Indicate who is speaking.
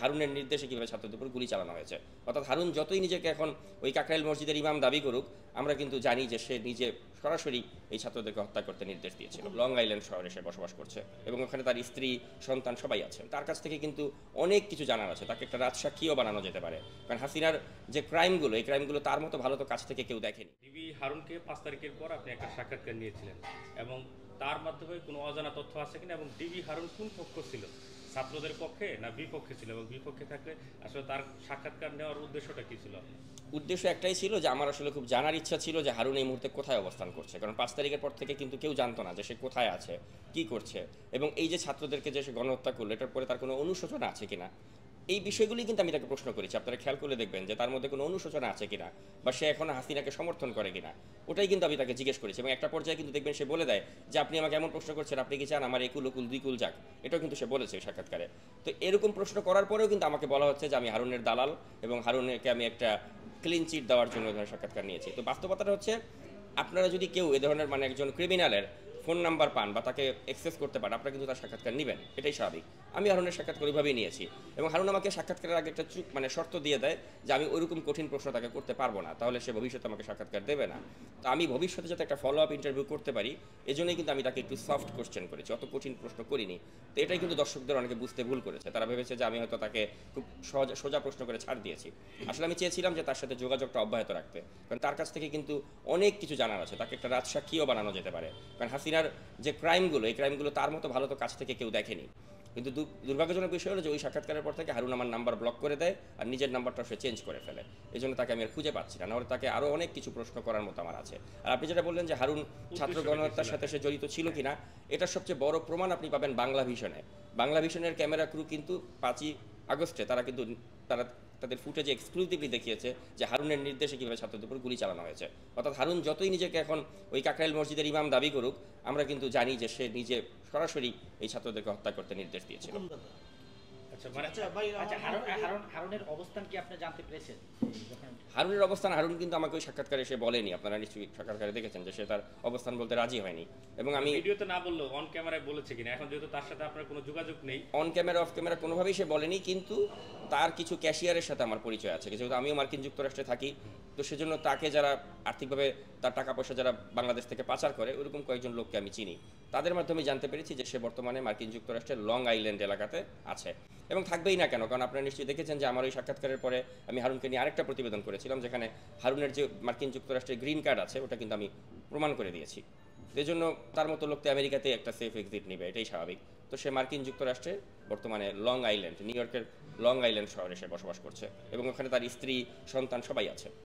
Speaker 1: হারুনের নির্দেশে কিভাবে ছাত্রদের উপর গুলি চালানো হয়েছে। অর্থাৎ হারুন যতই নিজেকে এখন ওই কাকরাইল মসজিদের ইমাম দাবি করুক, আমরা কিন্তু জানি যে সে নিজে সরাসরি এই ছাত্রদেরকে হত্যা করতে নির্দেশ দিয়েছিল। লং আইল্যান্ড শহরে সে বসবাস করছে এবং ওখানে তার স্ত্রী সন্তান সবাই আছে। তার কাছ থেকে কিন্তু অনেক কিছু জানার আছে, তাকে একটা রাজসাক্ষীও বানানো যেতে পারে। কারণ হাসিনার যে ক্রাইমগুলো, এই ক্রাইমগুলো তার মতো ভালো তো কাছ থেকে কেউ দেখেনি।
Speaker 2: ডিবি হারুনকে 5 তারিখের পর আপনি একটা সাক্ষাৎকার নিয়েছিলেন এবং তার মাধ্যমে কোনো অজানা তথ্য আছে কিনা এবং ডিবি হারুন কোন পক্ষ ছিল, ছাত্রদের পক্ষে না বিপক্ষে ছিল, এবং বিপক্ষে থাকলে আসলে তার সাক্ষাৎকার নেওয়ার উদ্দেশ্যটা কি ছিল?
Speaker 1: উদ্দেশ্য একটাই ছিল যে আমার আসলে খুব জানার ইচ্ছা ছিল যে হারুন এই মুহূর্তে কোথায় অবস্থান করছে। কারণ 5 তারিখের পর থেকে কিন্তু কেউ জানতো না যে সে কোথায় আছে, কি করছে, এবং এই যে ছাত্রদেরকে যে সে গণহত্যা করলো এটার পরে তার কোনো অনুশোচনা আছে কিনা, এই বিষয়গুলি কিন্তু আমি তাকে প্রশ্ন করেছি। আপনারা খেয়াল করে দেখবেন যে তার মধ্যে কোনো অনুশোচনা আছে কিনা, বা সে এখন হাসিনাকে সমর্থন করে কিনা, ওটাই কিন্তু আমি তাকে জিজ্ঞেস করেছি। এবং একটা পর্যায়ে কিন্তু দেখবেন সে বলে দেয় যে আপনি আমাকে এমন প্রশ্ন করছেন, আপনি কি চান আমার একুল ওকুল দুইকুল যাক, এটাও কিন্তু সে বলেছে সাক্ষাৎকারে। তো এরকম প্রশ্ন করার পরেও কিন্তু আমাকে বলা হচ্ছে যে আমি হারুনের দালাল এবং হারুনকে আমি একটা ক্লিন চিট দেওয়ার জন্য এই ধরনের সাক্ষাৎকার নিয়েছি। তো বাস্তবতাটা হচ্ছে, আপনারা যদি কেউ এ ধরনের একজন ক্রিমিনালের ফোন নাম্বার পান বা তাকে অ্যাক্সেস করতে পারেন, আপনারা কিন্তু তার সাক্ষাৎকার নেবেন, এটাই স্বাভাবিক। আমি হারুনের সাক্ষাৎকার ওইভাবেই নিয়েছি এবং হারুন আমাকে সাক্ষাৎকারের আগে একটা শর্ত দিয়ে দেয় যে আমি ওইরকম কঠিন প্রশ্ন তাকে করতে পারবো না, তাহলে সে ভবিষ্যতে আমাকে সাক্ষাৎকার দেবে না। তো আমি ভবিষ্যতে যাতে একটা ফলো আপ ইন্টারভিউ করতে পারি, এজন্যই কিন্তু আমি তাকে একটু সফট কোশ্চেন করেছি, অত কঠিন প্রশ্ন করিনি। তো এটাই কিন্তু দর্শকদের অনেকে বুঝতে ভুল করেছে, তারা ভেবেছে যে আমি হয়তো তাকে খুব সোজা প্রশ্ন করে ছাড় দিয়েছি। আসলে আমি চেয়েছিলাম যে তার সাথে যোগাযোগটা অব্যাহত রাখতে, কারণ তার কাছ থেকে কিন্তু অনেক কিছু জানার আছে, তাকে একটা রাজসাক্ষীও বানানো যেতে পারে। কারণ হাসিনার যে ক্রাইমগুলো, এই ক্রাইমগুলো তার মতো ভালো তো কাছ থেকে কেউ দেখেনি। কিন্তু দুর্ভাগ্যজনক বিষয় হলো যে ওই সাক্ষাৎকারের পর থেকে হারুন আমার নাম্বার ব্লক করে দেয় আর নিজের নাম্বারটা সে চেঞ্জ করে ফেলে। এই জন্য তাকে আমি আর খুঁজে পাচ্ছি না, নাহলে তাকে আরও অনেক কিছু প্রশ্ন করার মতো আমার আছে। আর আপনি যেটা বললেন যে হারুন ছাত্র গণহত্যার সাথে সে জড়িত ছিল কিনা, এটার সবচেয়ে বড় প্রমাণ আপনি পাবেন বাংলা ভিশনে। বাংলা ভিশনের ক্যামেরা ক্রু কিন্তু 5ই আগস্টে তারা তাদের ফুটেজে এক্সক্লুসিভলি দেখিয়েছে যে হারুনের নির্দেশে কীভাবে ছাত্রদের উপর গুলি চালানো হয়েছে। অর্থাৎ হারুন যতই নিজেকে এখন ওই কাকরাইল মসজিদের ইমাম দাবি করুক, আমরা কিন্তু জানি যে সে নিজে সরাসরি এই ছাত্রদেরকে হত্যা করতে নির্দেশ দিয়েছিল।
Speaker 3: হারুনের অবস্থান কি আপনি জানতে পেরেছেন?
Speaker 1: হারুনের অবস্থান, হারুন কিন্তু আমাকে ওই সাক্ষাৎকারে এসে বলেনি। আপনারা নিশ্চয়ই সাক্ষাৎকারে দেখেছেন যে সে তার অবস্থান বলতে রাজি হয়নি। এবং আমি
Speaker 2: ভিডিওতে না বললেও অন ক্যামেরায় বলেছে কিনা, এখন যেহেতু তার সাথে আপনার কোনো যোগাযোগ নেই,
Speaker 1: অন ক্যামেরা অফ ক্যামেরা কোনোভাবেই সে বলেনি, কিন্তু তার কিছু ক্যাশিয়ারের সাথে আমার পরিচয় আছে, যেহেতু আমিও মার্কিন যুক্তরাষ্ট্রে থাকি। তো সেজন্য তাকে যারা আর্থিকভাবে তার টাকা পয়সা যারা বাংলাদেশ থেকে পাচার করে, ওরকম কয়েকজন লোককে আমি চিনি। তাদের মাধ্যমে জানতে পেরেছি যে সে বর্তমানে মার্কিন যুক্তরাষ্ট্রের লং আইল্যান্ড এলাকাতে আছে এবং থাকবেই না কেন, কারণ আপনারা নিশ্চয়ই দেখেছেন যে আমার ওই সাক্ষাৎকারের পরে আমি হারুনকে নিয়ে আরেকটা প্রতিবেদন করেছিলাম, যেখানে হারুনের যে মার্কিন যুক্তরাষ্ট্রের গ্রিন কার্ড আছে ওটা কিন্তু আমি প্রমাণ করে দিয়েছি। এই জন্য তার মতো লোকতে আমেরিকাতে একটা সেফ এক্সিট নেবে, এটাই স্বাভাবিক। তো সে মার্কিন যুক্তরাষ্ট্রে বর্তমানে লং আইল্যান্ড, নিউ ইয়র্কের লং আইল্যান্ড শহরে সে বসবাস করছে এবং ওখানে তার স্ত্রী সন্তান সবাই আছে।